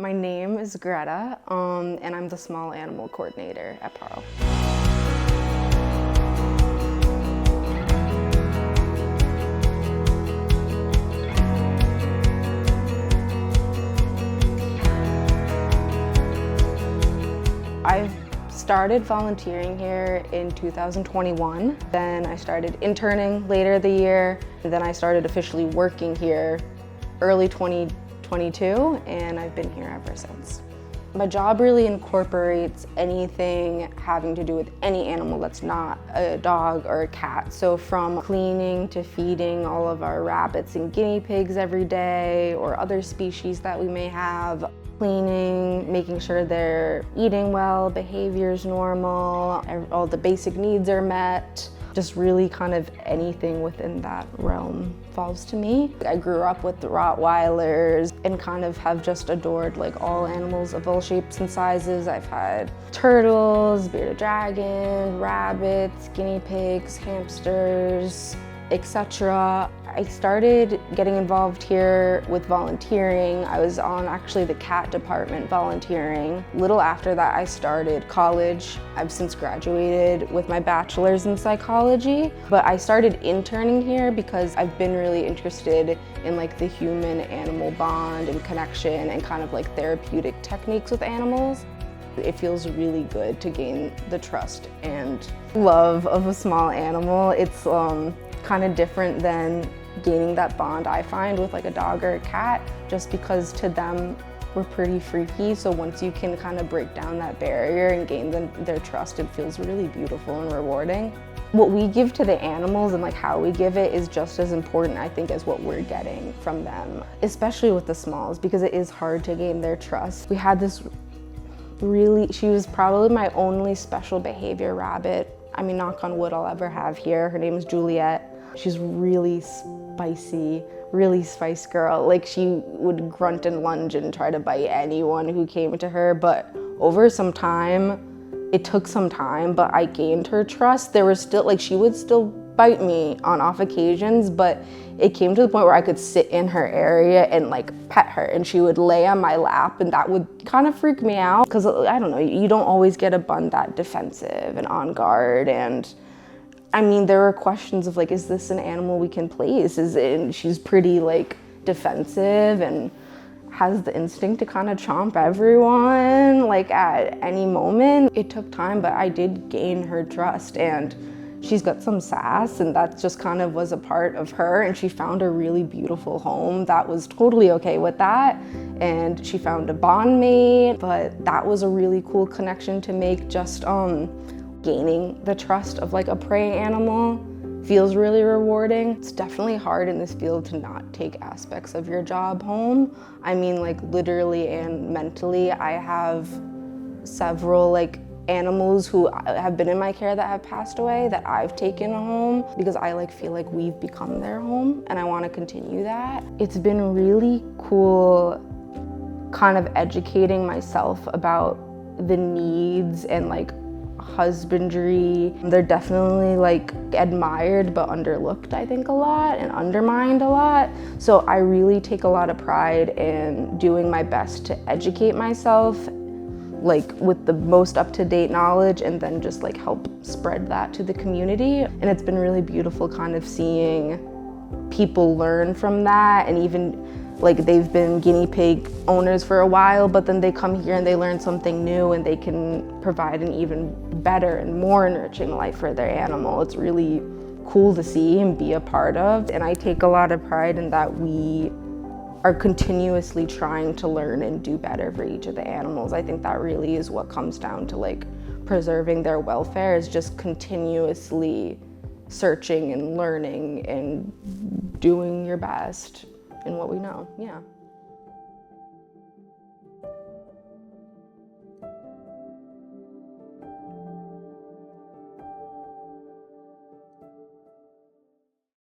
My name is Greta, and I'm the small animal coordinator at PARL. I started volunteering here in 2021. Then I started interning later the year. And then I started officially working here early 2022, and I've been here ever since. My job really incorporates anything having to do with any animal that's not a dog or a cat. So from cleaning to feeding all of our rabbits and guinea pigs every day, or other species that we may have. Cleaning, making sure they're eating well, behavior's normal, all the basic needs are met. Just really kind of anything within that realm falls to me. I grew up with the Rottweilers and kind of have just adored like all animals of all shapes and sizes. I've had turtles, bearded dragon, rabbits, guinea pigs, hamsters, etc. I started getting involved here with volunteering. I was on actually the cat department volunteering. Little after that, I started college. I've since graduated with my bachelor's in psychology, but I started interning here because I've been really interested in like the human-animal bond and connection and kind of like therapeutic techniques with animals. It feels really good to gain the trust and love of a small animal. It's kind of different than gaining that bond I find with like a dog or a cat, just because to them we're pretty freaky. So once you can kind of break down that barrier and gain their trust, it feels really beautiful and rewarding. What we give to the animals and like how we give it is just as important, I think, as what we're getting from them, especially with the smalls, because it is hard to gain their trust. We had this she was probably my only special behavior rabbit. I mean, knock on wood, I'll ever have here. Her name is Juliet. She's really spicy, really spice girl. Like, she would grunt and lunge and try to bite anyone who came to her, but over some time, it took some time, but I gained her trust. There was still, like, she would still bite me on off occasions, but it came to the point where I could sit in her area and like pet her, and she would lay on my lap, and that would kind of freak me out because, I don't know, you don't always get a bun that defensive and on guard. And I mean, there were questions of like, is this an animal we can place? And she's pretty like defensive and has the instinct to kind of chomp everyone like at any moment. It took time, but I did gain her trust, and she's got some sass, and that just kind of was a part of her, and she found a really beautiful home that was totally okay with that, and she found a bond mate. But that was a really cool connection to make. Just gaining the trust of like a prey animal feels really rewarding. It's definitely hard in this field to not take aspects of your job home. I mean, like literally and mentally. I have several like animals who have been in my care that have passed away that I've taken home because I like feel like we've become their home, and I want to continue that. It's been really cool kind of educating myself about the needs and like husbandry. They're definitely like admired but underlooked, I think, a lot, and undermined a lot. So I really take a lot of pride in doing my best to educate myself like with the most up-to-date knowledge, and then just like help spread that to the community. And it's been really beautiful kind of seeing people learn from that, and even like they've been guinea pig owners for a while, but then they come here and they learn something new, and they can provide an even better and more enriching life for their animal. It's really cool to see and be a part of, and I take a lot of pride in that we are continuously trying to learn and do better for each of the animals. I think that really is what comes down to like preserving their welfare, is just continuously searching and learning and doing your best in what we know. Yeah.